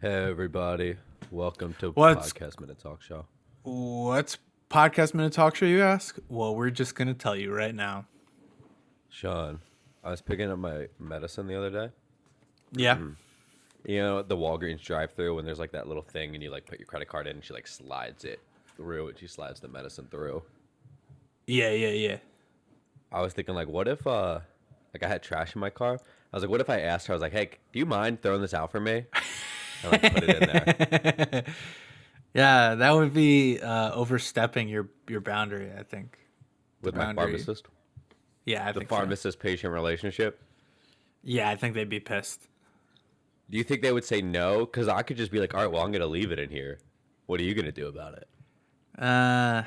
Hey everybody, welcome to What's Podcast Minute Talk Show. what's podcast minute talk show, you ask? Well, we're just gonna tell you right now. Sean, I was picking up my medicine the other day. Yeah. You know, the Walgreens drive-through when there's like that little thing and you like put your credit card in and she like slides it through and she slides the medicine through. Yeah. I was thinking like what if like I had trash in my car? I was like what if I asked her, I was like, "Hey, do you mind throwing this out for me?" And like put it in there. Yeah, that would be overstepping your boundary, I think. The With my boundary. pharmacist. Yeah, I The think so. pharmacist patient relationship. Yeah, I think they'd be pissed. Do you think they would say no? Because I could just be like, all right, well, I'm going to leave it in here. What are you going to do about it? Uh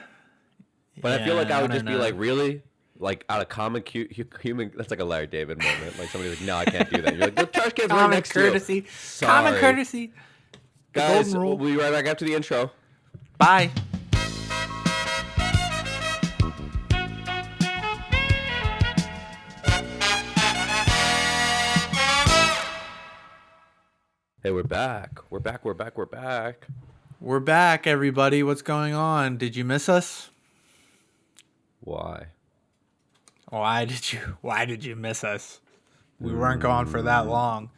But I feel like yeah, I I would don't just be know. like, really? Like, out of common human, that's like a Larry David moment. Like, somebody's like, no, I can't do that. You're like, the trash can's right Common next to you. courtesy. Common Sorry. courtesy. The Guys, golden we'll rule. be right back after the intro. Bye. Hey, we're back. We're back. We're back, everybody. What's going on? Did you miss us? Why? Why did you miss us? We weren't gone for that long.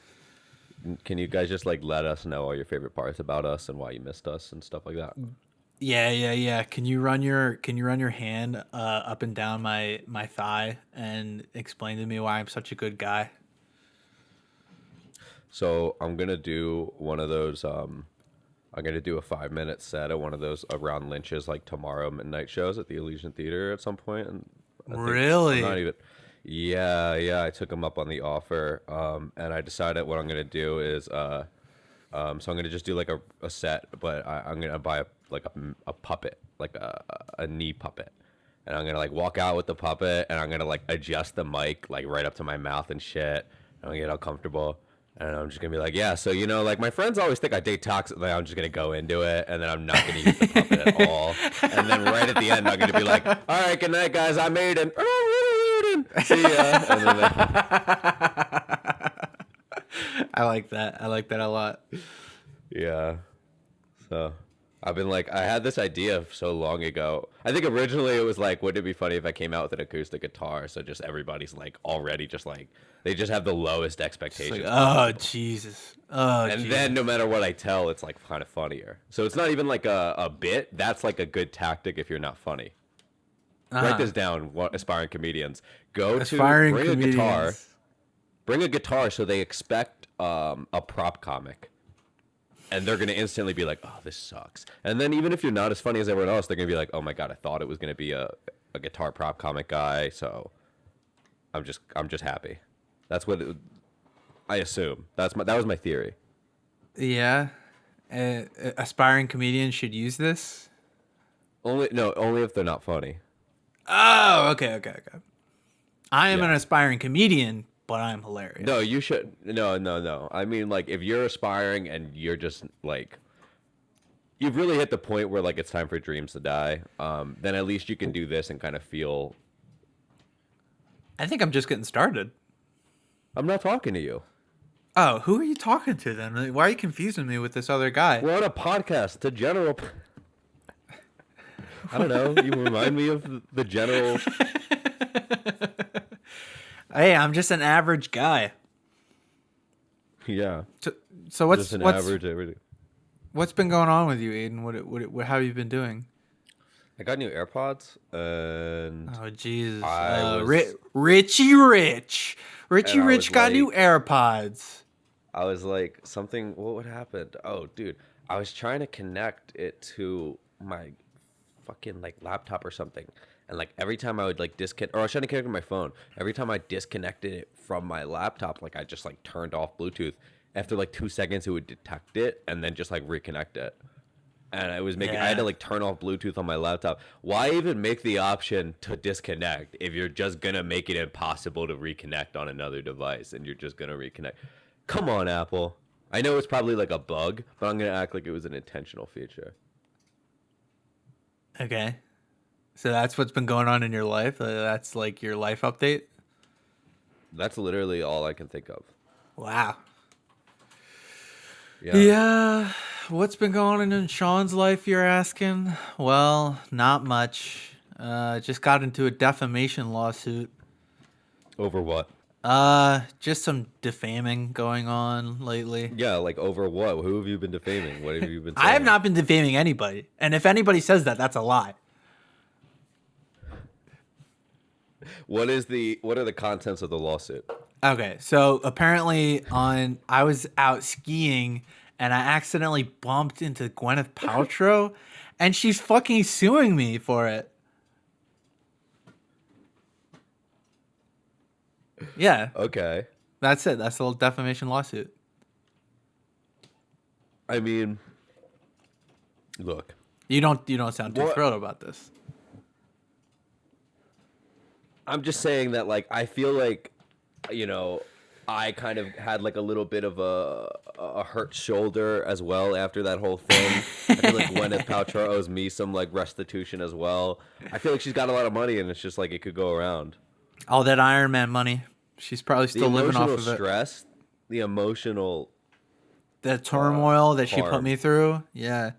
Can you guys just like let us know all your favorite parts about us and why you missed us and stuff like that? Yeah. Can you run your hand up and down my thigh and explain to me why I'm such a good guy? So I'm gonna do one of those. I'm gonna do a 5 minute set of one of those around Lynch's like tomorrow midnight shows at the Elysian Theater at some point, and I think I'm not Really? even. Yeah. I took him up on the offer, and I decided what I'm gonna do is, so I'm gonna just do like a set, but I'm gonna buy a puppet, like a knee puppet, and I'm gonna like walk out with the puppet, and I'm gonna like adjust the mic like right up to my mouth and shit. I'm gonna get all comfortable. And I'm just gonna be like, yeah, so like my friends always think I date toxic. Like, I'm just gonna go into it, and then I'm not gonna use the puppet at all. And then right at the end, I'm gonna be like, all right, good night, guys. I'm Aiden. See ya. And then, I like that. I like that a lot. yeah. So I've been like, I had this idea so long ago. I think originally it was like, wouldn't it be funny if I came out with an acoustic guitar? So just everybody's like already just like they just have the lowest It's like, expectations oh possible. Jesus. Oh And Jesus. then no matter what I tell, it's like kind of funnier. So it's not even like a bit. That's like a good tactic if you're not funny. Write Uh-huh. this down, aspiring comedians. Go to Aspiring comedians. bring a guitar so they expect a prop comic. And they're going to instantly be like, oh, this sucks. And then even if you're not as funny as everyone else, they're going to be like, oh my God, I thought it was going to be a guitar prop comic guy. So I'm just happy. That's what I assume. That was my theory. Yeah. Aspiring comedians should use this. Only if they're not funny. Oh, okay. I am an Yeah. aspiring comedian, but I'm hilarious. No, you should. No. I mean, like, if you're aspiring and you're just like, you've really hit the point where like it's time for dreams to die. Then at least you can do this and kind of feel. I think I'm just getting started. I'm not talking to you. Oh, who are you talking to then? Like, why are you confusing me with this other guy? We're on a podcast. To general. I don't know. You remind me of the general. Hey, I'm just an average guy. Yeah, So what's just an what's average everything. what's been going on with you, Aiden? What how have you been doing? I got new AirPods and Oh Jesus, I was Richie Rich, and I was got new like AirPods. I was like something. What would happen? Oh, dude, I was trying to connect it to my fucking like laptop or something, and like every time I would like disconnect, or I was trying to connect to my phone. Every time I disconnected it from my laptop, like I just like turned off Bluetooth. After like 2 seconds, it would detect it and then just like reconnect it. And I was making, I had to Yeah. like turn off Bluetooth on my laptop. Why even make the option to disconnect if you're just gonna make it impossible to reconnect on another device and you're just gonna reconnect? Come on, Apple. I know it's probably like a bug, but I'm gonna act like it was an intentional feature. Okay, so that's what's been going on in your life. That's like your life update. That's literally all I can think of. Wow. Yeah. Yeah. What's been going on in Sean's life, you're asking? Well, not much. Just got into a defamation lawsuit. Over what? Just some defaming going on lately. Yeah, like over what? Who have you been defaming? What have you been I have saying? not been defaming anybody. And if anybody says that, that's a lie. What are the contents of the lawsuit? Okay, so apparently I was out skiing and I accidentally bumped into Gwyneth Paltrow and she's fucking suing me for it. Yeah, Okay. that's it. That's the little defamation lawsuit. I mean, look. You don't sound too What- thrilled about this. I'm just saying that, like, I feel like, I kind of had like a little bit of a hurt shoulder as well after that whole thing. I feel like Gwyneth Paltrow owes me some like restitution as well. I feel like she's got a lot of money and it's just like it could go around. All that Iron Man money. She's probably still living off of it. Stress, the emotional The turmoil that she put harm. me through. Yeah.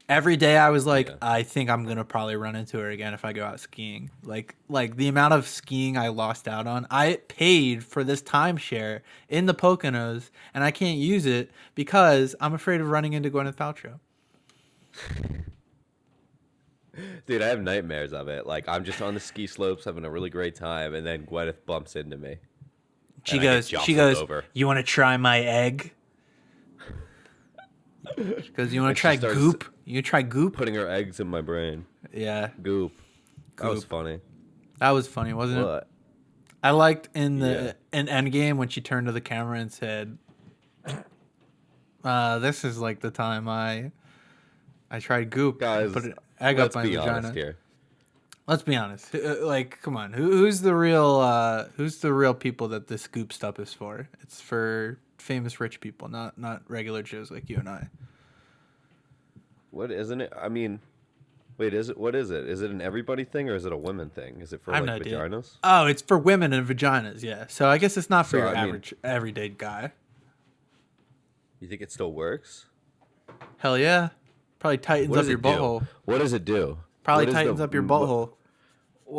Every day I was like, Yeah. I think I'm gonna probably run into her again if I go out skiing. Like the amount of skiing I lost out on. I paid for this timeshare in the Poconos and I can't use it because I'm afraid of running into Gwyneth Paltrow. Dude, I have nightmares of it. Like I'm just on the ski slopes having a really great time and then Gwyneth bumps into me. She And I get goes, jostled over. You want to try my egg? Because you want And to she try starts goop? You try goop? Putting her eggs in my brain. Yeah, Goop. That was Goop. funny. that was funny, wasn't it? What? I liked in Endgame when she turned to the camera and said, "This is like the time I tried goop, Guys, put an egg up let's my be vagina." honest here. Let's be honest. Like, come on, who's the real people that this goop stuff is for? It's for famous rich people, not regular Joes like you and I. What isn't it? I mean, wait, what is it? Is it an everybody thing or is it a women thing? Is it for I have like no idea. vaginas? Oh, it's for women and vaginas, yeah. So I guess it's not for So, your I mean- average everyday guy. You think it still works? Hell yeah. Probably tightens What up does your it do? butthole. What does it do? Probably What is tightens the- up your what- butthole.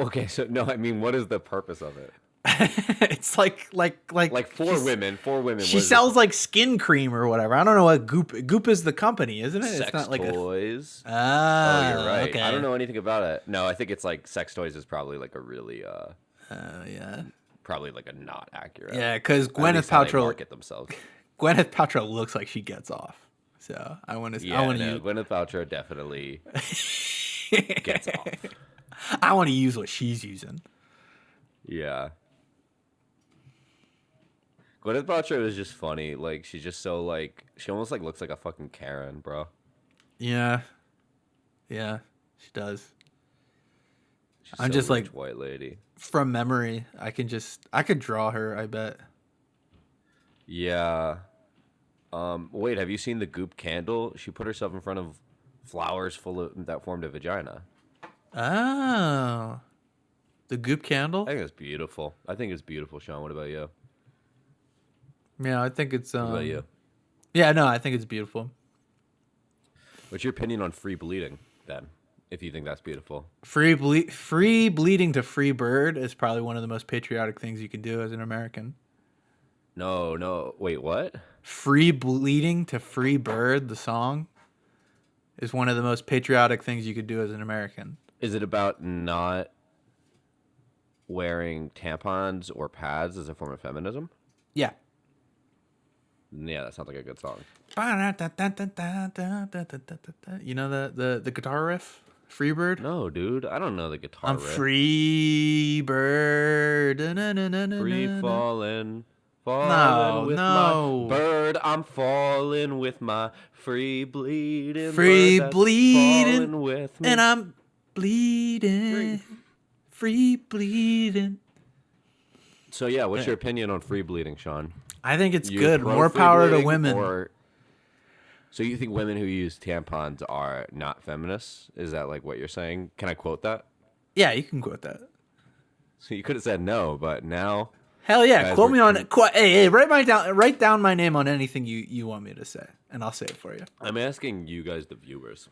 Okay, so no, I mean, what is the purpose of it? It's like Like for women, She what is sells like skin cream or whatever. I don't know what Goop is the company, isn't it? it? It's not like toys. a. Oh, you're right. Okay. I don't know anything about it. No, I think it's like sex toys is probably like a really Yeah. probably like a not accurate. Yeah, because At Gwyneth least how they Paltrow. market themselves. Gwyneth Paltrow looks like she gets off. So I want to. Yeah, I want to no, use. Gwyneth Paltrow definitely gets off. I want to use what she's using. Yeah. Gwyneth Paltrow is just funny. Like she's just so like she almost like looks like a fucking Karen, bro. Yeah. Yeah, she does. She's I'm so just rich, like- white lady. From memory, I could draw her. I bet. Yeah. Wait, have you seen the Goop candle? She put herself in front of flowers full of that formed a vagina. Oh. The Goop candle. I think it's beautiful. Sean. What about you? Yeah, I think it's. What about you? Yeah, no, I think it's beautiful. What's your opinion on free bleeding then? If you think that's beautiful. Free bleeding to free bird is probably one of the most patriotic things you can do as an American. No. Wait, what? Free bleeding to free bird, the song, is one of the most patriotic things you could do as an American. Is it about not wearing tampons or pads as a form of feminism? Yeah. Yeah, that sounds like a good song. You know the guitar riff? Free bird? No, dude, I don't know the guitar I'm riff. free bird. Free falling No, with no. my bird. I'm falling with my free bleeding. Free bird that's bleeding, falling with me. and I'm bleeding. Free bleeding. So yeah, what's your opinion on free bleeding, Sean? I think it's You good. pro More free power to bleeding, women. or- So you think women who use tampons are not feminists? Is that like what you're saying? Can I quote that? Yeah, you can quote that. So you could have said no, but now Hell yeah. Guys, Quote we're- me on it. Hey, write down my name on anything you want me to say, and I'll say it for you. I'm asking you guys, the viewers,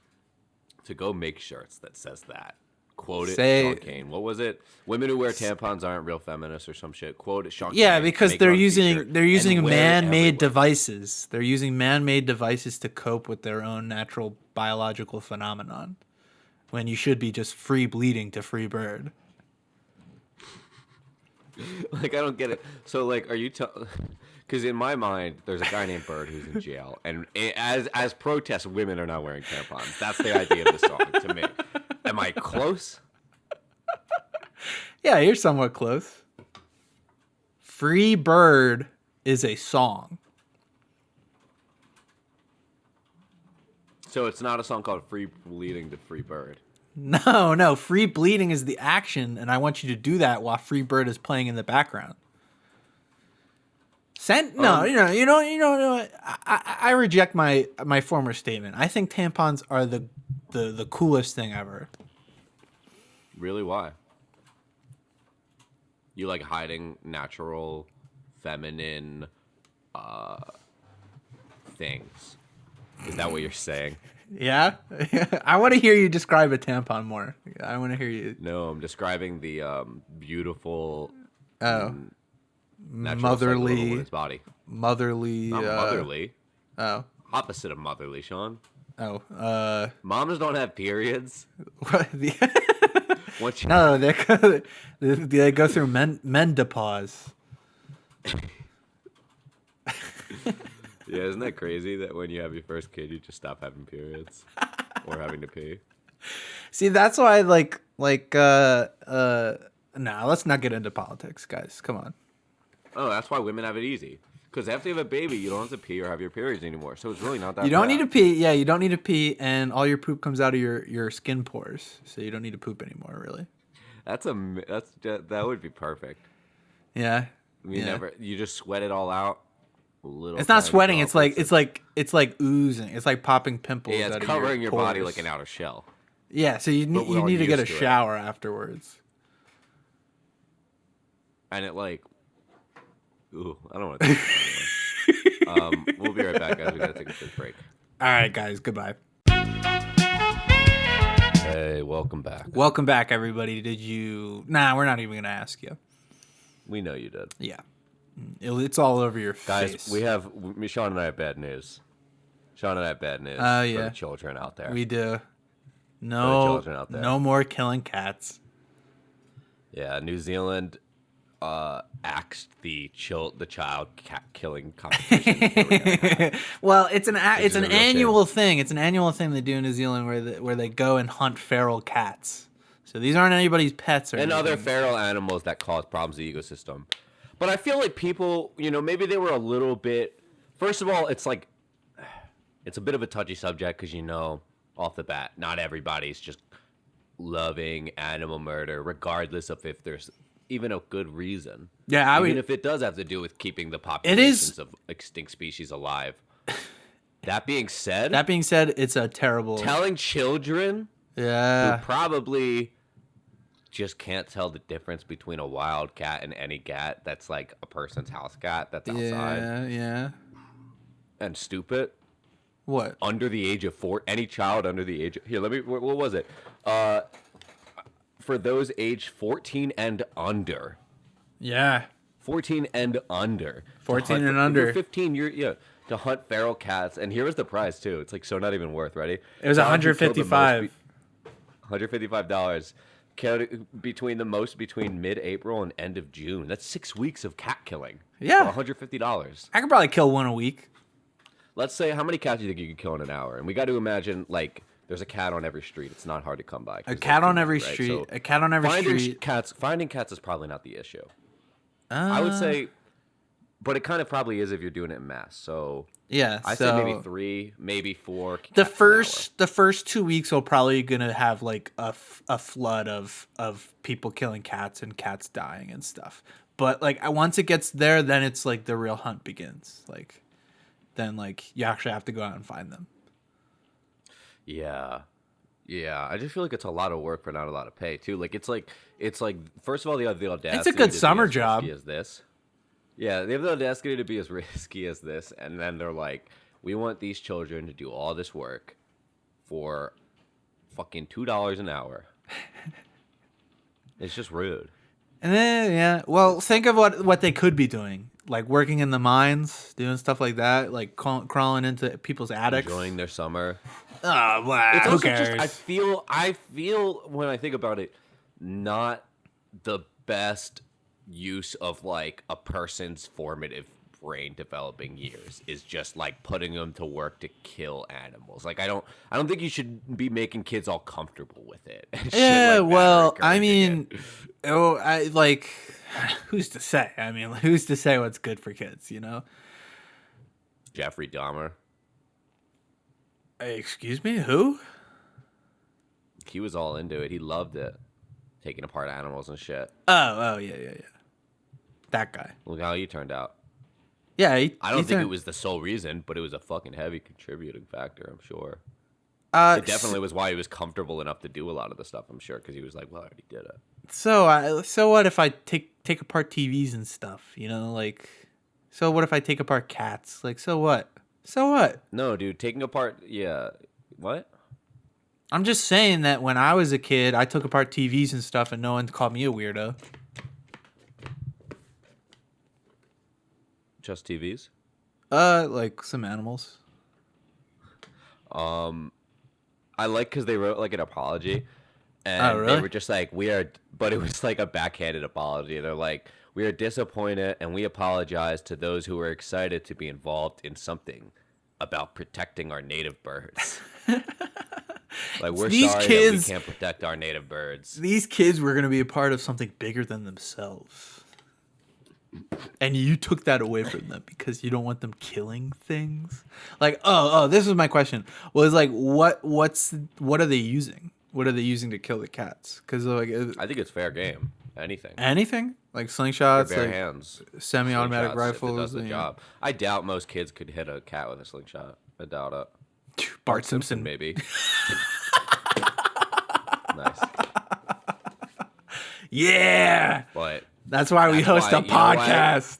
to go make shirts that says that. Quote it, Say- Sean Kane. What was it? Women who wear tampons aren't real feminists or some shit. Quote it, Sean Yeah, Kane. because Make it they're on a using t-shirt, they're using and wear it man-made everywhere. devices. They're using man-made devices to cope with their own natural biological phenomenon. When you should be just free bleeding to free bird. Like, I don't get it. So, like, are you because in my mind, there's a guy named Bird who's in jail, and as protest, women are not wearing tampons. That's the idea of the song to me. Am I close? Yeah, you're somewhat close. Free Bird is a song. So it's not a song called "Free Bleeding to Free Bird." No, free bleeding is the action, and I want you to do that while Free Bird is playing in the background. I reject my former statement. I think tampons are the coolest thing ever. Really? Why? You like hiding natural, feminine things? Is that what you're saying? Yeah, I want to hear you describe a tampon more. I want to hear you. No, I'm describing the beautiful, Oh, natural cycle of a motherly, woman's body. motherly. Not motherly. Oh, Opposite of motherly, Sean. oh. Moms don't have periods. What Once you, No, they go through menopause. Yeah, isn't that crazy that when you have your first kid, you just stop having periods or having to pee? See, that's why nah, let's not get into politics, guys. Come on. Oh, that's why women have it easy. Because after you have a baby, you don't have to pee or have your periods anymore. So it's really not that You don't bad. need to pee. Yeah, you don't need to pee, and all your poop comes out of your skin pores, so you don't need to poop anymore, really. That would be perfect. Yeah. You you just sweat it all out. It's not sweating. It's like oozing. It's like popping pimples. Yeah, out it's of covering your body pores. like an outer shell. Yeah, so you But we're all need to get a used to it. shower afterwards. And it like, ooh, I don't want to. We'll be right back, guys. We gotta take a quick break. All right, guys. Goodbye. Hey, welcome back. Welcome back, everybody. Did you? Nah, we're not even gonna ask you. We know you did, Yeah, it's all over your guys. face. Sean and I have bad news. Sean and I have bad news Oh, for yeah. the children out there. We do. the children out there. No more killing cats. Yeah, New Zealand axed the child cat killing competition. they were gonna have. Well, it's an is a real annual thing. It's an annual thing they do in New Zealand where they go and hunt feral cats. So these aren't anybody's pets or And other anything. feral animals that cause problems to the ecosystem. But I feel like people, maybe they were a little bit. First of all, it's like it's a bit of a touchy subject because off the bat, not everybody's just loving animal murder, regardless of if there's even a good reason. Yeah, even if it does have to do with keeping the It populations is- of extinct species alive. That being said, it's a terrible. telling children Yeah. who probably just can't tell the difference between a wild cat and any cat that's like a person's house cat that's outside Yeah. and stupid. What? Under the age of 4, any child under the age of, here, what was it? For those aged 14 and under. Yeah. 14 and under. 14 and If under. you're 15, to hunt feral cats. And here was the prize, too. It's like so not even worth, ready? It was Child who killed the most $155. $155. Between mid-April and end of June. That's 6 weeks of cat killing. Yeah. For $150. I could probably kill one a week. Let's say, how many cats do you think you could kill in an hour? And we got to imagine, like, there's a cat on every street. It's not hard to come by. A cat on every street. So A cat on every street. finding cats is probably not the issue. I would say, but it kind of probably is if you're doing it in mass. So Yeah. I say maybe 3, maybe 4. The cats an hour. first 2 weeks will probably gonna have like a flood of people killing cats and cats dying and stuff. But like once it gets there, then it's like the real hunt begins. Like then like you actually have to go out and find them. Yeah. I just feel like it's a lot of work for not a lot of pay too. Like it's like first of all the audacity. It's a good to be summer as job. risky as this. Yeah, they have the audacity to be as risky as this, and then they're like, we want these children to do all this work for fucking $2 an hour. It's just rude. And then, yeah, well, think of what they could be doing, like working in the mines, doing stuff like that, like crawling into people's attics, Enjoying their summer. Oh, wow. It's Who also cares? just I feel when I think about it, not the best use of like a person's formative brain developing years is just like putting them to work to kill animals. Like I don't think you should be making kids all comfortable with it. and shit Yeah, like that, or well, I encouraging mean, it. oh, I like, who's to say? I mean, who's to say what's good for kids? You know? Jeffrey Dahmer, Excuse me, who? he was all into it. He loved it, taking apart animals and shit. Oh, yeah. That guy. Look how he turned out. Yeah, I don't think it was the sole reason, but it was a fucking heavy contributing factor, I'm sure. It definitely was why he was comfortable enough to do a lot of the stuff, I'm sure, because he was like, well, I already did it. So what if I take apart TVs and stuff? You know, like, so what if I take apart cats? Like, so what? So what? No, dude, taking apart, yeah. What? I'm just saying that when I was a kid, I took apart TVs and stuff, and no one called me a weirdo. Just TVs? Like some animals. I like because they wrote like an apology, and really? they were just like, but it was like a backhanded apology. They're like, we are disappointed, and we apologize to those who were excited to be involved in something about protecting our native birds. Like we're These sorry kids- that we can't protect our native birds. These kids were gonna be a part of something bigger than themselves. And you took that away from them because you don't want them killing things. Like, this is my question. Was like, what are they using? What are they using to kill the cats? Because like, I think it's fair game. anything like slingshots, Bare like hands, semi-automatic slingshots, rifles. If it does the and, job. I doubt most kids could hit a cat with a slingshot. I doubt it. Bart Simpson, maybe. Nice. Yeah, But that's why we host a podcast.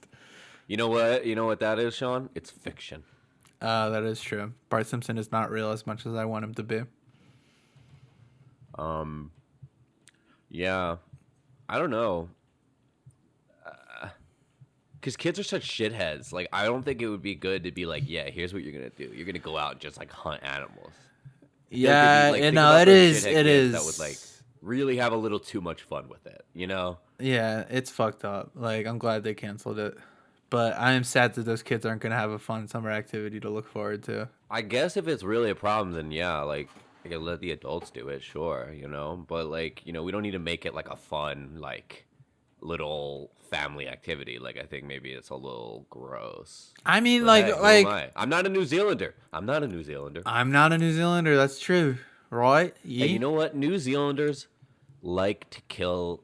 You know what? You know what that is, Sean? It's fiction. That is true. Bart Simpson is not real as much as I want him to be. Yeah. I don't know. Because kids are such shitheads. Like, I don't think it would be good to be like, yeah, here's what you're going to do. You're going to go out and just, like, hunt animals. Yeah, Like, you think know, about it those is. shithead It kids is. that would, like, really have a little too much fun with it, you know? Yeah, it's fucked up. Like, I'm glad they canceled it. But I am sad that those kids aren't going to have a fun summer activity to look forward to. I guess if it's really a problem, then yeah, like, I could let the adults do it, sure, you know? But, like, you know, we don't need to make it, like, a fun, like, little family activity. Like, I think maybe it's a little gross. I mean, But like, hey, who like am I? I'm not a New Zealander. I'm not a New Zealander. I'm not a New Zealander. That's true, right? Hey, you know what? New Zealanders like to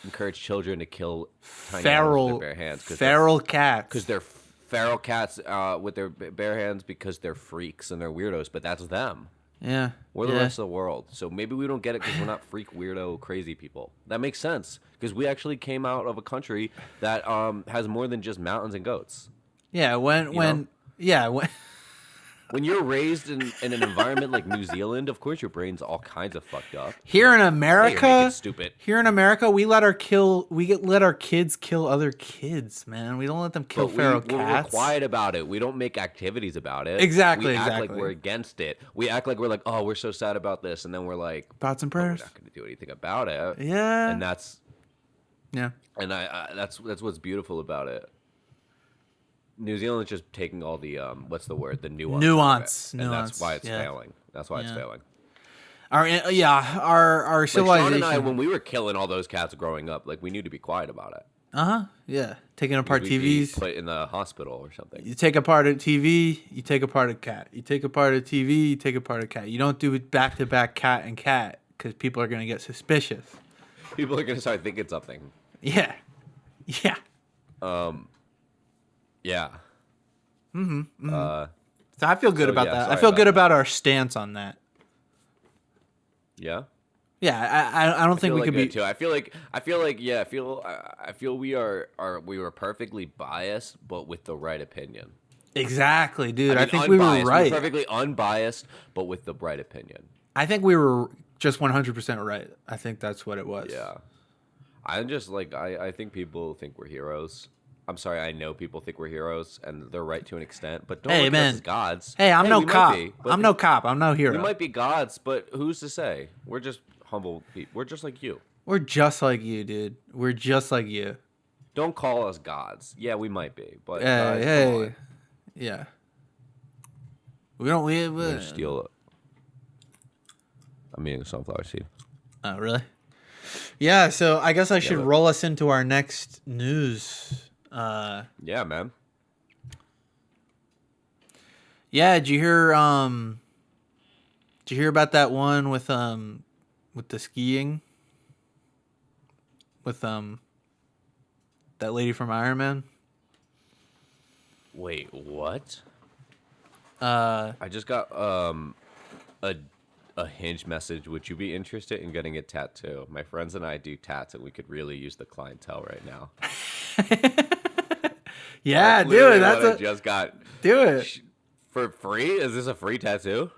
encourage children to kill tiny animals with their bare hands. feral cats. Because they're feral cats with their bare hands because they're freaks and they're weirdos, but that's them. Yeah, We're the rest of the world. So maybe we don't get it because we're not freak, weirdo, crazy people. That makes sense because we actually came out of a country that has more than just mountains and goats. Yeah, when When you're raised in an environment like New Zealand, of course your brain's all kinds of fucked up. here in Hey, you're America, making stupid. here in America, we let our kids kill other kids, man. We don't let them kill But feral we're cats. quiet about it. We don't make activities about it. Exactly, We act like exactly. we're against it. We act like we're like, oh, we're so sad about this, and then we're like, Thoughts and "Oh, we're prayers. not going to do anything about it. Yeah, And that's yeah. that's what's beautiful about it. New Zealand's just taking all the what's the word? The nuance. Nuance, out of it. And nuance, that's why it's yeah. failing. That's why it's Yeah. failing. Our Like Sean civilization. and I, when we were killing all those cats growing up, like we knew to be quiet about it. Yeah, taking apart We'd be TVs. put in the hospital or something. You take apart a TV, you take apart a cat. You take apart a TV, you take apart a cat. You don't do it back to back cat and cat because people are gonna get suspicious. People are gonna start thinking something. Yeah, yeah. Yeah. So I feel good So, about yeah, that. I sorry feel about good that. about our stance on that. Yeah. Yeah, I don't I think feel we like could good be too. I feel we were perfectly biased, but with the right opinion. exactly, I dude. I mean, think we were unbiased. We were right. perfectly unbiased, but with the right opinion. I think we were just 100% right. I think that's what it was. Yeah. I'm just like I think people think we're heroes. I'm sorry, I know people think we're heroes, and they're right to an extent. But don't Hey, look at us as man. gods. Hey, I'm Hey, no we might cop. be, but I'm no cop. I'm no we hero. might be gods. But who's to say? We're just humble people. We're just like you. We're just like you, dude. We're just like you. Don't call us gods. Yeah, we might be, but Hey, guys, come on. hey. Yeah. We don't. I'm gonna steal it. I'm eating a sunflower seed. Oh, really? Yeah. So I guess I Yeah, should but roll us into our next news. yeah, man. Yeah. Did you hear? Did you hear about that one with the skiing? With that lady from Iron Man? Wait, what? Uh, I just got a hinge message. Would you be interested in getting a tattoo? My friends and I do tats, and we could really use the clientele right now. yeah, That's literally dude. That's what I a just got. do it. For free? Is this a free tattoo?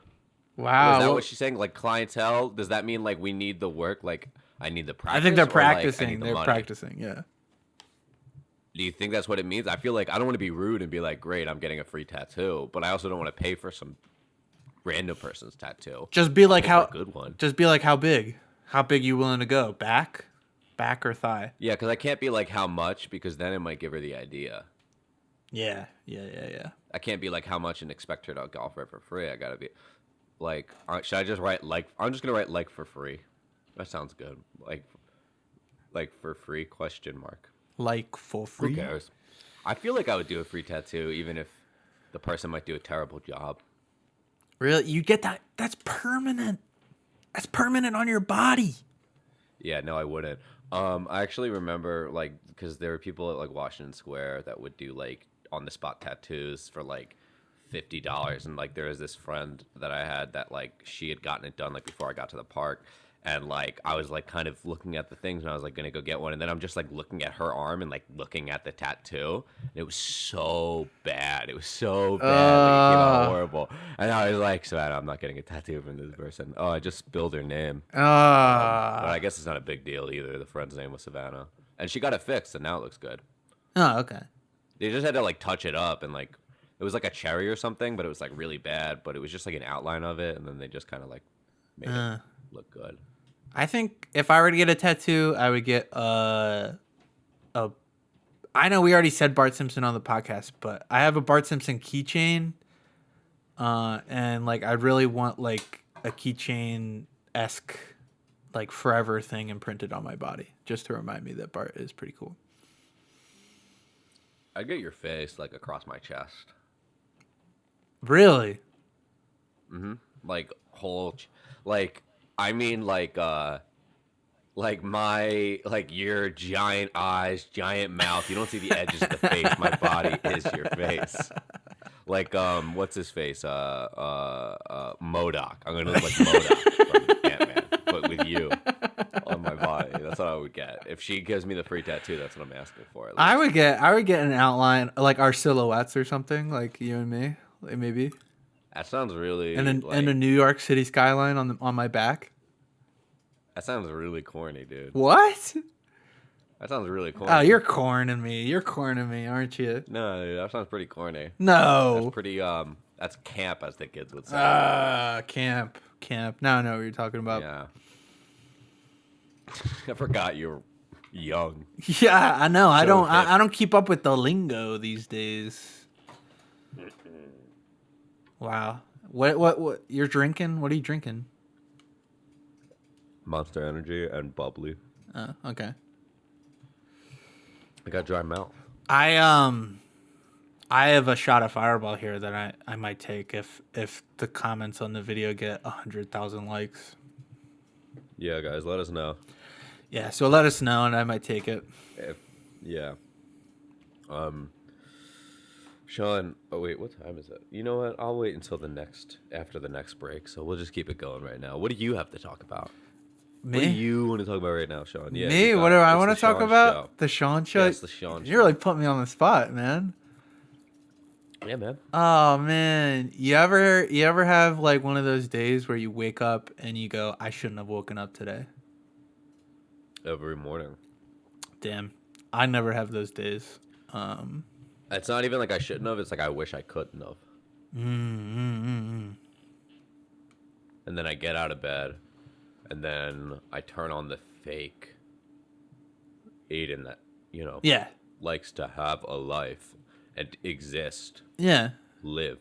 Wow. Is that well, what she's saying? Like clientele? Does that mean like we need the work? Like I need the practice? I think they're or, like, I practicing. need the They're money? practicing. Yeah. Do you think that's what it means? I feel like I don't want to be rude and be like, great, I'm getting a free tattoo, but I also don't want to pay for some random person's tattoo. Just be like Pay for how. a good one. Just be like how big. How big you willing to go? Back or thigh? Yeah, because I can't be like how much because then it might give her the idea. Yeah. Yeah. I can't be like how much and expect her to offer it for free. I gotta be like, should I just write like? I'm just gonna write like for free. That sounds good. Like for free? Question mark. Like for Who free. cares? I feel like I would do a free tattoo even if the person might do a terrible job. Really? You get that? That's permanent. That's permanent on your body. Yeah, no, I wouldn't. I actually remember like because there were people at like Washington Square that would do like on the spot tattoos for like $50, and like there was this friend that I had that like she had gotten it done like before I got to the park, and like I was like kind of looking at the things and I was like gonna go get one, and then I'm just like looking at her arm and like looking at the tattoo, and it was so bad. It was so bad. Like it came out horrible, and I was like, so I'm not getting a tattoo from this person. Oh, I just spilled her name. But I guess it's not a big deal either. The friend's name was Savannah, and she got it fixed, and now it looks good. Oh, okay. They just had to like touch it up, and like it was like a cherry or something, but it was like really bad. But it was just like an outline of it, and then they just kind of like made it look good. I think if I were to get a tattoo, I would get a. I know we already said Bart Simpson on the podcast, but I have a Bart Simpson keychain, and like I really want like a keychain-esque, like forever thing imprinted on my body, just to remind me that Bart is pretty cool. I'd get your face like across my chest, Really? like whole, like I mean like my like your giant eyes, giant mouth. You don't see the edges of the face. My body is your face. Like what's his face? MODOK. I'm gonna look like MODOK from Ant-Man, but with you on my body. That's what I would get if she gives me the free tattoo. That's what I'm asking for. I would get an outline like our silhouettes or something, like you and me, like maybe, That sounds really and like, a New York City skyline on my back. that sounds really corny, dude. What? That sounds really corny. Oh, you're corning me. You're corning me, aren't you? No, dude, that sounds pretty corny. No. That's pretty that's camp, as the kids would say. Camp. Now I know what you're talking about. Yeah. I forgot you were young. Yeah, I know. I So don't. hip. I don't keep up with the lingo these days. Wow. What? You're drinking? What are you drinking? Monster Energy and bubbly. Oh, okay. I got dry mouth. I have a shot of Fireball here that I might take if the comments on the video get 100,000 likes. Yeah, guys, let us know. Yeah, so let us know and I might take it. Yeah. Sean, oh wait, what time is it? You know what? I'll wait until after the next break. So we'll just keep it going right now. What do you have to talk about? What do Me? you want to talk about right now, Sean? Yeah, Me? What do I it's want the to talk Sean about? show. The Sean show? Yes, the Sean You show. really put me on the spot, man. Yeah, man. Oh man, you ever have like one of those days where you wake up and you go, I shouldn't have woken up today. Every morning. Damn, I never have those days. It's not even like I shouldn't have. It's like I wish I couldn't have. And then I get out of bed, and then I turn on the fake Aiden that Yeah, likes to have a life and exist, yeah. live.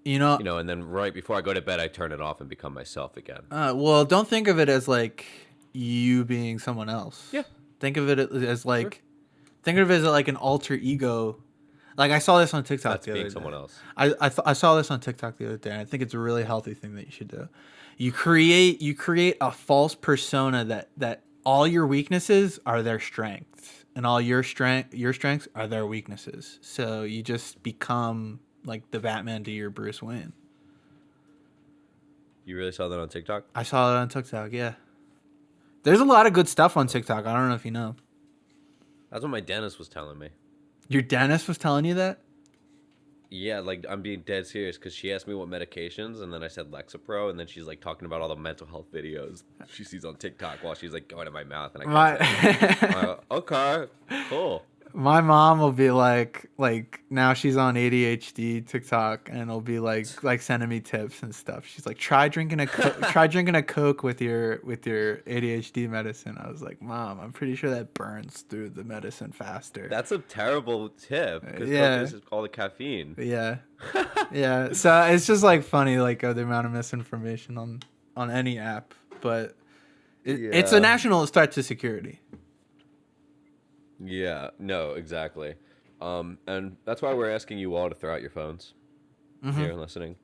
You know, And then right before I go to bed, I turn it off and become myself again. well, don't think of it as like you being someone else. Yeah. Think of it as like, think of it as like an alter ego. Like I saw this on TikTok That's the other being day. someone else. I saw this on TikTok the other day, and I think it's a really healthy thing that you should do. You create a false persona that all your weaknesses are their strengths, and all your strengths are their weaknesses. So you just become like the Batman to your Bruce Wayne. You really saw that on TikTok? I saw it on TikTok. Yeah, there's a lot of good stuff on TikTok. I don't know if you know. That's what my dentist was telling me. Your dentist was telling you that? Yeah, like I'm being dead serious because she asked me what medications, and then I said Lexapro, and then she's like talking about all the mental health videos she sees on TikTok while she's like going in my mouth, and I can't. Okay, cool. My mom will be like now she's on ADHD TikTok, and it'll be like sending me tips and stuff. She's like, try drinking a Coke with your ADHD medicine. I was like, Mom, I'm pretty sure that burns through the medicine faster. That's a terrible tip because Yeah. Coke is all the caffeine. Yeah, yeah. So it's just like funny, like the amount of misinformation on any app, but it's a Yeah. national threat to security. Yeah, no, exactly. And that's why we're asking you all to throw out your phones here and listening.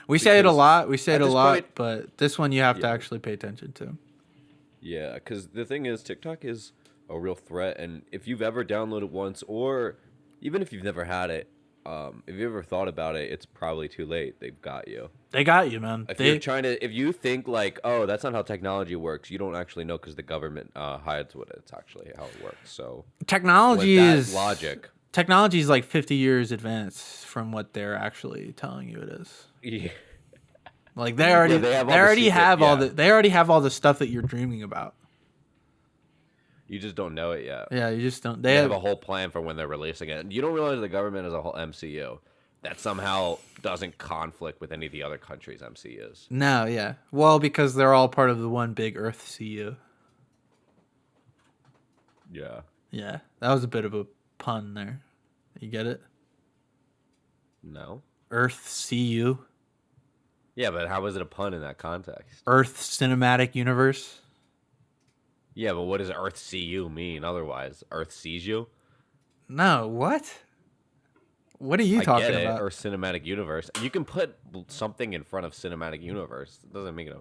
We say it a Because lot. We say at it a this lot, point- but this one you have to Yeah. actually pay attention to. Yeah, because the thing is, TikTok is a real threat, and if you've ever downloaded once, or even if you've never had it, if you ever thought about it, it's probably too late. They've got you. They got you, man. If you think like, oh, that's not how technology works, you don't actually know because the government hides what it's actually how it works. So Technology with that is logic. Technology is like 50 years advanced from what they're actually telling you it is. Yeah. Like they already they have all they the already secret- have all yeah. they already have all the stuff that you're dreaming about. You just don't know it yet. Yeah, you just don't. They have a whole plan for when they're releasing it. You don't realize the government is a whole MCU that somehow doesn't conflict with any of the other countries' MCUs. No, yeah. Well, because they're all part of the one big Earth CU. Yeah. Yeah, that was a bit of a pun there. You get it? No. Earth CU. Yeah, but how is it a pun in that context? Earth Cinematic Universe. Yeah, but what does Earth see you mean otherwise? Earth sees you? No, what? What are you I talking get it. about? Or cinematic universe. You can put something in front of cinematic universe. It doesn't make it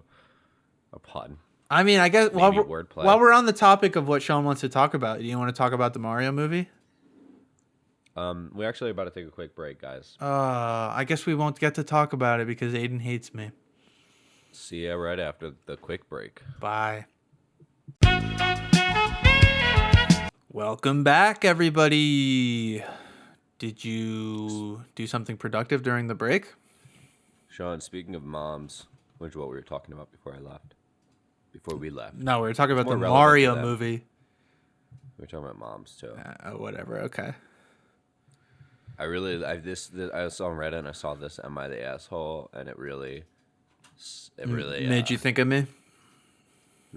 a pun. I mean, I guess while Maybe we're, wordplay. while we're on the topic of what Sean wants to talk about, do you want to talk about the Mario movie? We're actually about to take a quick break, guys. I guess we won't get to talk about it because Aiden hates me. See ya right after the quick break. Bye. Welcome back, everybody. Did you do something productive during the break? Sean, speaking of moms, which is what we were talking about before we left. No, we were talking about more the relevant to Mario them. movie. We were talking about moms too. Whatever. Okay. I saw on Reddit and I saw this "Am I the Asshole?" and it really Made you think of me? I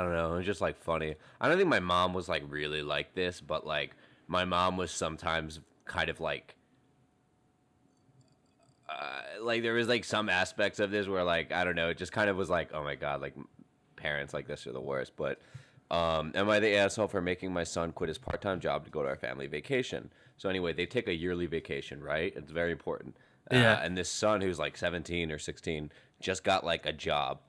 don't know. It was just like funny. I don't think my mom was like really like this, but like my mom was sometimes kind of like there was like some aspects of this where like I don't know, it just kind of was like, oh my god, like parents like this are the worst. But am I the asshole for making my son quit his part-time job to go to our family vacation? So anyway, they take a yearly vacation, right? It's very important. Yeah. And this son who's like 17 or 16 just got like a job.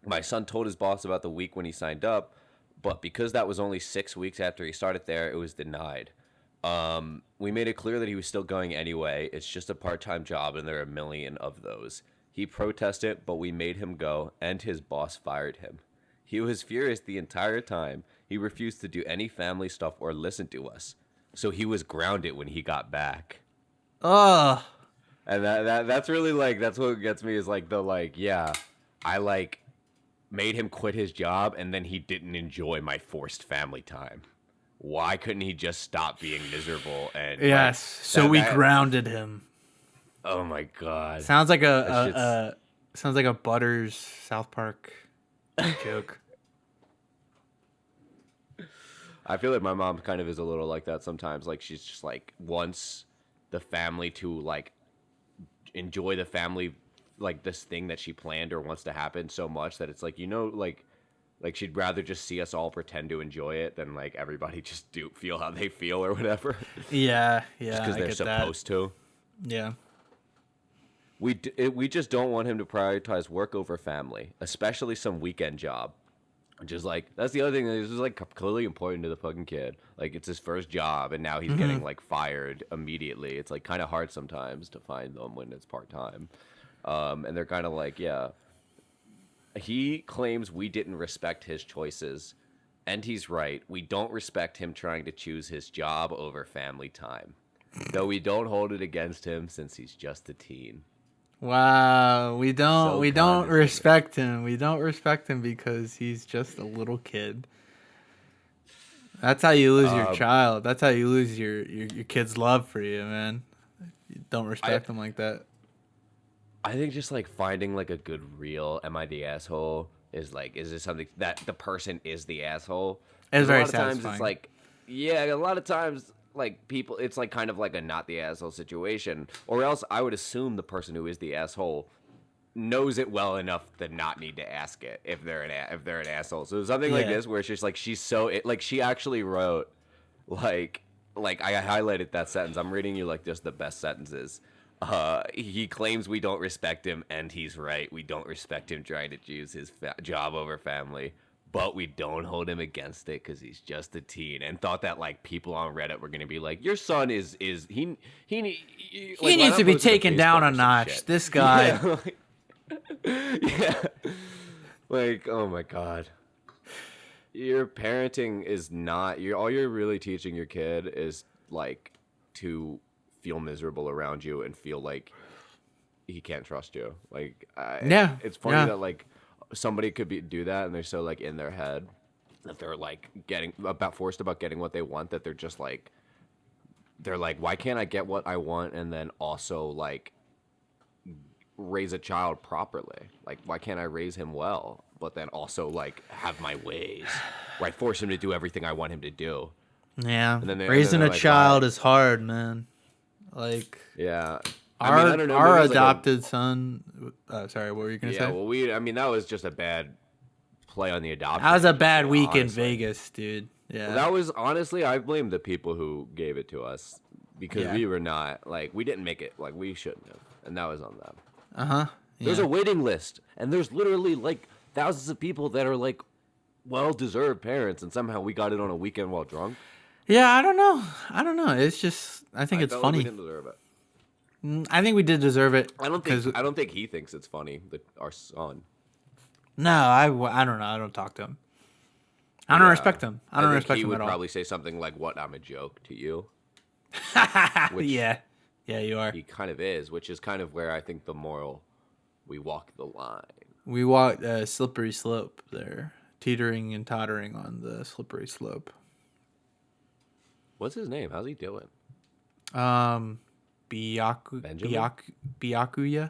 My son told his boss about the week when he signed up, but because that was only 6 weeks after he started there, it was denied. We made it clear that he was still going anyway. It's just a part-time job, and there are a million of those. He protested, but we made him go, and his boss fired him. He was furious the entire time. He refused to do any family stuff or listen to us. So he was grounded when he got back. Ugh. And that's really like, that's what gets me is like the like, yeah, I like made him quit his job and then he didn't enjoy my forced family time. Why couldn't he just stop being miserable? And Yes. like, So we grounded him. Oh my god. Sounds like a Butters South Park joke. I feel like my mom kind of is a little like that sometimes. Like she's just like wants the family to like enjoy the family, like this thing that she planned or wants to happen so much that it's like, you know, like she'd rather just see us all pretend to enjoy it than like everybody just do feel how they feel or whatever. Yeah, Just because they're supposed to. Yeah. We just don't want him to prioritize work over family, especially some weekend job. Which is like, that's the other thing that is like clearly important to the fucking kid. Like it's his first job and now he's getting like fired immediately. It's like kind of hard sometimes to find them when it's part-time. And they're kind of like, yeah. He claims we didn't respect his choices. And he's right. We don't respect him trying to choose his job over family time. Though we don't hold it against him since he's just a teen. Wow, we don't So respect him. We don't respect him because he's just a little kid. That's how you lose your child. That's how you lose your kid's love for you, man. You don't respect him like that. I think just like finding like a good real am I the asshole is like, is this something that the person is the asshole? It's very a lot of times satisfying. it's like, yeah, a lot of times like people, it's like kind of like a not the asshole situation, or else I would assume the person who is the asshole knows it well enough to not need to ask it if they're an asshole. So something like this where it's just like she's so like she actually wrote like I highlighted that sentence. I'm reading you like just the best sentences. He claims we don't respect him, and he's right. We don't respect him trying to choose his job over family, but we don't hold him against it because he's just a teen. And thought that like people on Reddit were gonna be like, your son is he needs to be taken down a notch. Shit. This guy. Yeah, yeah. Like, oh my god. Your parenting is not all you're really teaching your kid is like to feel miserable around you and feel like he can't trust you. Like, it's funny that like somebody could do that and they're so like in their head that they're like forced about getting what they want that they're just like, they're like, why can't I get what I want and then also like raise a child properly? Like, why can't I raise him well but then also like have my ways where I force him to do everything I want him to do? Yeah, and then raising a child is hard, man. Like, yeah, our adopted son. Sorry, what were you gonna say? Yeah, well, that was just a bad play on the adoption. That was a bad week honestly. in Vegas, dude. Yeah, Well, that was honestly, I blame the people who gave it to us because we were not like we didn't make it like we shouldn't have, and that was on them. Yeah. There's a waiting list, and there's literally like thousands of people that are like well-deserved parents, and somehow we got it on a weekend while drunk. Yeah, I don't know. It's just I think it's felt funny. Like we didn't deserve it. I think we did deserve it. I don't think he thinks it's funny that our son. No, I don't know. I don't talk to him. I don't respect him. I don't respect him at all. He would probably say something like, "What? I'm a joke to you." Yeah, you are. He kind of is, which is kind of where I think the moral, we walk the line. We walked a slippery slope there, teetering and tottering on the slippery slope. What's his name? How's he doing? Byakuya. Byakuya.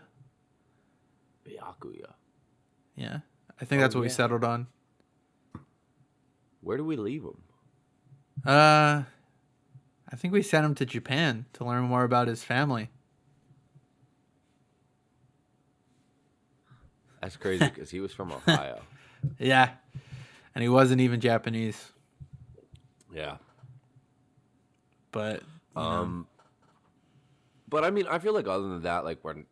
Yeah, I think that's what we settled on. Where do we leave him? I think we sent him to Japan to learn more about his family. That's crazy because he was from Ohio. Yeah, and he wasn't even Japanese. Yeah. But but I mean, I feel like other than that, like when,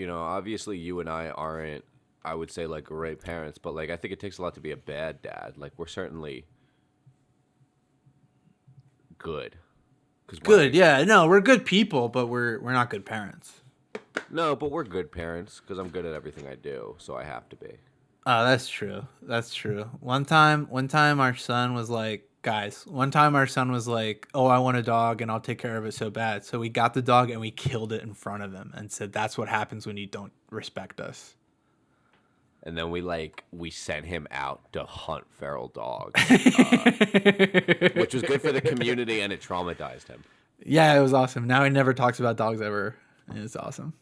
obviously you and I aren't, I would say like great parents, but like I think it takes a lot to be a bad dad. Like we're certainly good. Good, yeah. No, we're good people, but we're not good parents. No, but we're good parents because I'm good at everything I do, so I have to be. Oh, that's true. That's true. One time our son was like, guys, one time our son was like, "Oh, I want a dog and I'll take care of it so bad." So we got the dog and we killed it in front of him and said, "That's what happens when you don't respect us." And then we sent him out to hunt feral dogs, which was good for the community, and it traumatized him. Yeah, it was awesome. Now he never talks about dogs ever. It's awesome.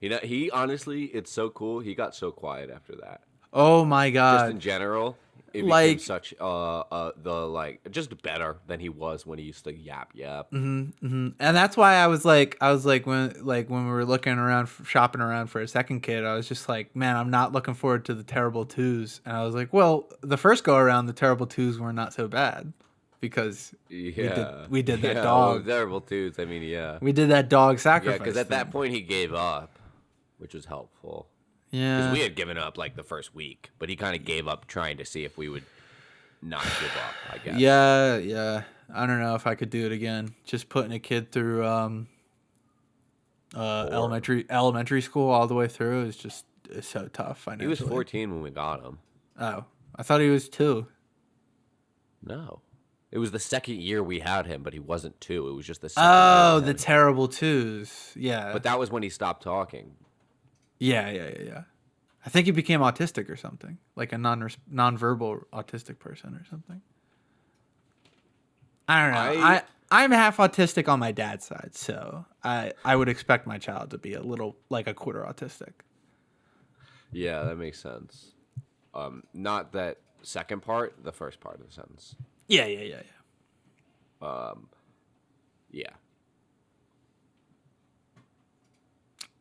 He honestly, it's so cool. He got so quiet after that. Oh my Just in god. general, it became Like such just better than he was when he used to yap. and that's why I was like when we were looking around shopping around for a second kid, I was just like, man, I'm not looking forward to the terrible twos. And I was like, well, the first go around the terrible twos were not so bad because Yeah, we did that yeah, dog. well, terrible twos. I mean, yeah, We did that dog yeah, sacrifice. because at that thing. point he gave up, which was helpful. Because Yeah. we had given up like the first week, but he kind of gave up trying to see if we would not give up, I guess. Yeah, yeah. I don't know if I could do it again. Just putting a kid through elementary school all the way through is just is so tough He was financially. 14 when we got him. Oh, I thought he was 2. No. It was the second year we had him, but he wasn't 2. It was just the second Oh, year. the terrible 2s. Yeah. But that was when he stopped talking. Yeah. I think he became autistic or something, like a non-verbal autistic person or something. I don't know. I'm half autistic on my dad's side, so I would expect my child to be a little like a quarter autistic. Yeah, that makes sense. Not that second part, the first part of the sentence. Yeah. Yeah.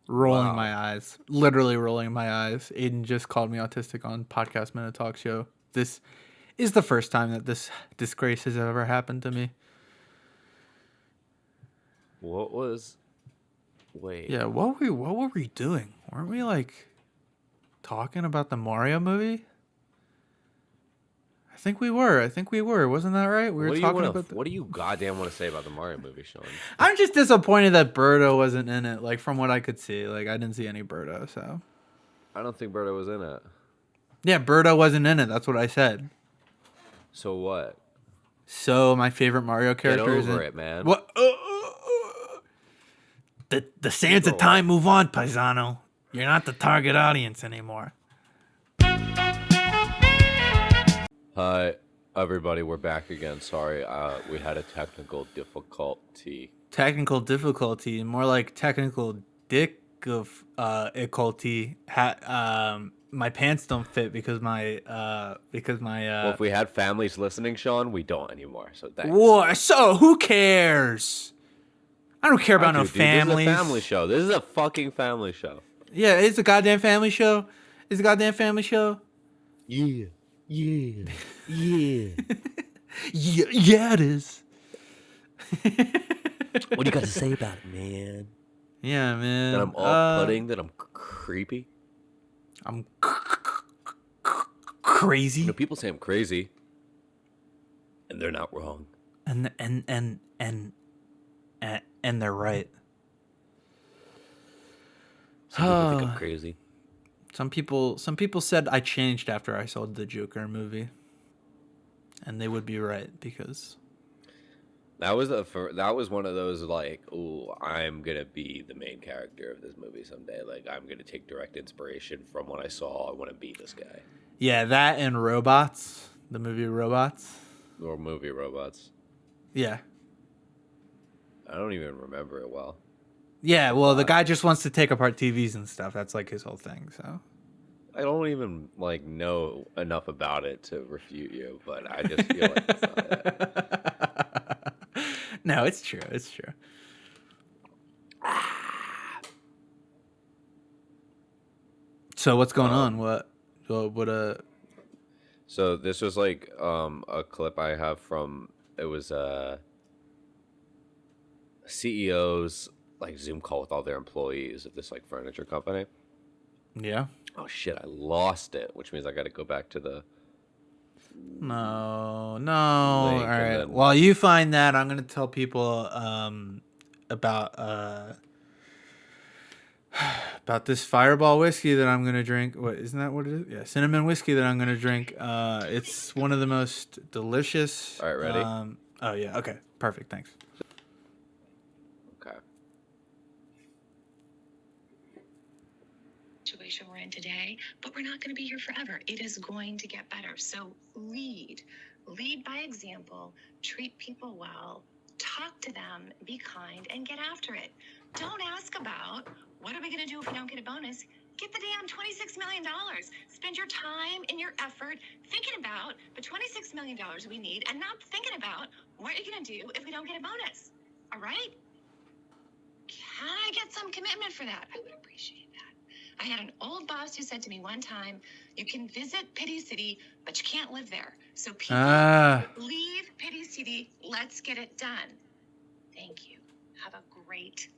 Rolling Wow. my eyes, literally rolling my eyes. Aiden just called me autistic on Podcast Minute Talk Show. This is the first time that this disgrace has ever happened to me. What was... Wait. Yeah, what were we doing? Weren't we like talking about the Mario movie? I think we were. Wasn't that right? We were talking about. What do you goddamn want to say about the Mario movie, Sean? I'm just disappointed that Birdo wasn't in it. Like from what I could see, like I didn't see any Birdo. So I don't think Berto was in it. yeah, Birdo wasn't in it. That's what I said. So what? So my favorite Mario Get character is over in it, man. what? The sands of Bro, time move on, Paisano. You're not the target audience anymore. Hi, everybody. We're back again. Sorry, we had a technical difficulty. Technical difficulty, more like technical difficulty. My pants don't fit because my Well, if we had families listening, Sean, we don't anymore. So thanks. What? So who cares? I don't care about no Dude, families. This is a family show. This is a fucking family show. Yeah, it's a goddamn family show. It's a goddamn family show. Yeah. Yeah, it is. What do you got to say about it, man? Yeah, man. That I'm off-putting, that I'm creepy. I'm crazy. You know, people say I'm crazy, and they're not wrong. And they're right. Some people think I'm crazy. Some people said I changed after I saw the Joker movie. And they would be right because That was one of those like, ooh, I'm gonna be the main character of this movie someday. Like, I'm gonna take direct inspiration from what I saw. I want to be this guy. yeah, that and Robots, the movie Robots. Or movie robots. Yeah. I don't even remember it well. Yeah, well, the guy just wants to take apart TVs and stuff. That's like his whole thing. So I don't even like know enough about it to refute you, but I just feel like that's not it. no, it's true. It's true. So what's going on? What? So this was like a clip I have from it was CEO's like Zoom call with all their employees of this like furniture company. Yeah. Oh shit, I lost it, which means I got to go back to the No. All link and right. then- While you find that, I'm gonna tell people about this Fireball whiskey that I'm gonna drink. What isn't that what it is? Yeah, cinnamon whiskey that I'm gonna drink. It's one of the most delicious. All right, ready? Oh yeah. Okay. Perfect. Thanks. Okay. Situation we're in today, but we're not going to be here forever. It is going to get better. So lead by example, treat people well, talk to them, be kind, and get after it. Don't ask about what are we going to do if we don't get a bonus. Get the damn $26 million. Spend your time and your effort thinking about the $26 million we need and not thinking about what you're going to do if we don't get a bonus. All right? Can I get some commitment for that? I would appreciate that. I had an old boss who said to me one time, you can visit Pity City, but you can't live there. So people, leave Pity City. Let's get it done. Thank you. Have a great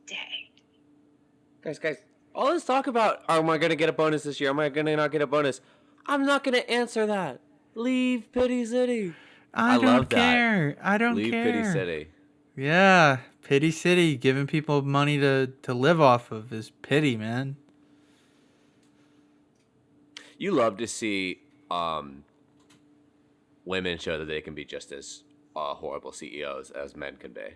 day. Guys, all this talk about, am I going to get a bonus this year? Am I going to not get a bonus? I'm not going to answer that. Leave Pity City. I don't care. I don't Leave care. Pity City. Yeah, Pity City, giving people money to live off of is pity, man. You love to see women show that they can be just as horrible CEOs as men can be.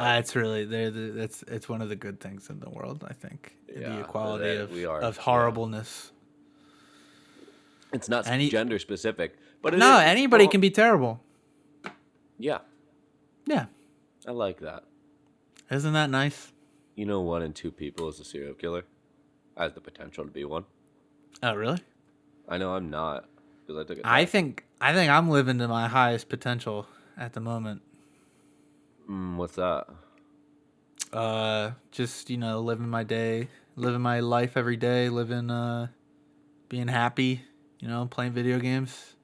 It's really it's one of the good things in the world, I think. Yeah, the equality of yeah. horribleness. It's not gender specific, but anybody can be terrible. Yeah, Yeah, I like that. isn't that nice? You know, 1 in 2 people is a serial killer. Has the potential to be one. Oh, really? I know I'm not because I took it. I think I'm living to my highest potential at the moment. What's that? Just living my day, living my life every day, being happy, playing video games.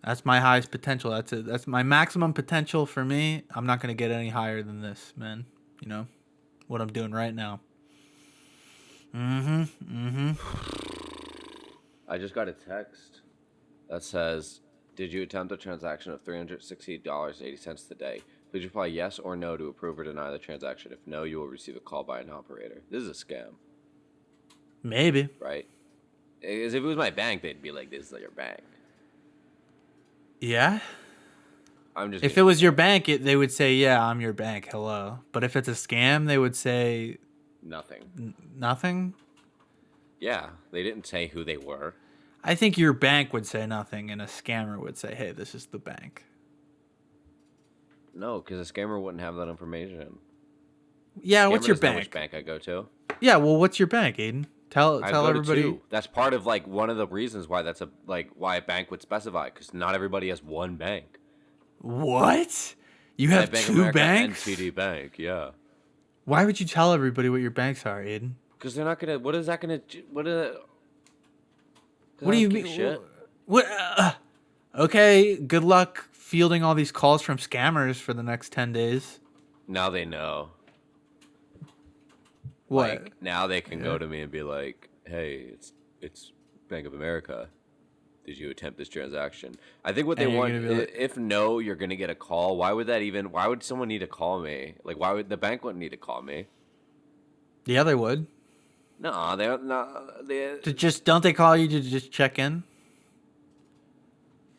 That's my highest potential. That's it. That's my maximum potential for me. I'm not gonna get any higher than this, man. What I'm doing right now. I just got a text that says, "Did you attempt a transaction of $360.80 today? Please reply yes or no to approve or deny the transaction. If no, you will receive a call by an operator." This is a scam, Maybe. right? Because if it was my bank, they'd be like, "This is your bank." Yeah. I'm just. If it was your bank, they would say, "Yeah, I'm your bank. Hello." But if it's a scam, they would say nothing. Nothing. Yeah, they didn't say who they were. I think your bank would say nothing, and a scammer would say, "Hey, this is the bank." No, because a scammer wouldn't have that information. Yeah, Scammer what's your doesn't know bank? which bank I go to? Yeah, well, what's your bank, Aiden? Tell I go to everybody. 2. That's part of one of the reasons why why a bank would specify, because not everybody has one bank. What? You have Bank of 2 America banks? and TD Bank, yeah. Why would you tell everybody what your banks are, Aiden? Because they're not gonna. What is that gonna? What do you mean? Shit. What? Okay, good luck fielding all these calls from scammers for the next 10 days. Now they know. What? Like, now they can go to me and be like, "Hey, it's Bank of America. Did you attempt this transaction?" I think what they want, if no, you're gonna get a call. Why would someone need to call me? Like, why would the bank wouldn't need to call me? Yeah, they would. No, they're not. Don't they call you to just check in?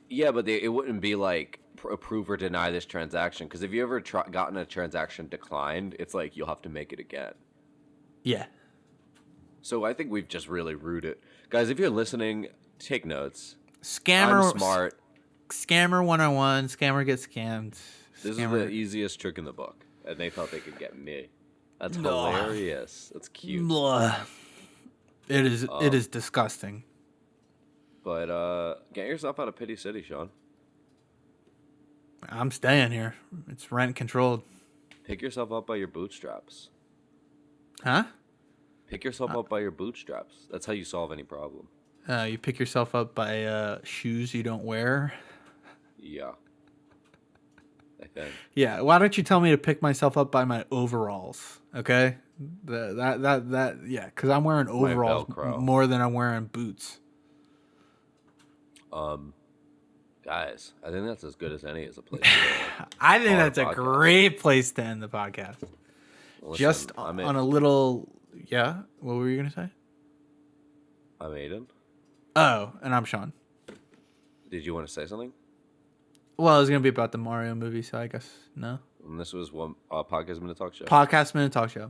Yeah, but it wouldn't be like approve or deny this transaction, because if you ever gotten a transaction declined, it's like you'll have to make it again. Yeah. So I think we've just really rude it. Guys, if you're listening, take notes. Scammer. I'm smart. Scammer 101. Scammer gets scammed. This is the easiest trick in the book, and they thought they could get me. That's hilarious. That's cute. Blah. It is disgusting. But get yourself out of Pity City, Sean. I'm staying here. It's rent controlled. Pick yourself up by your bootstraps. Huh? Pick yourself up by your bootstraps. That's how you solve any problem. You pick yourself up by shoes you don't wear. Yeah. I think. Yeah. Why don't you tell me to pick myself up by my overalls? Okay. Yeah. Because I'm wearing overalls more than I'm wearing boots. Guys, I think that's as good as any as a place. To I think on a that's a podcast. great place to end the podcast. Listen, Just I'm on a little, yeah. What were you gonna say? I'm Aiden. Oh, and I'm Sean. Did you want to say something? Well, it was gonna be about the Mario movie, so I guess no. And this was one podcast minute talk show. Podcast Minute Talk Show.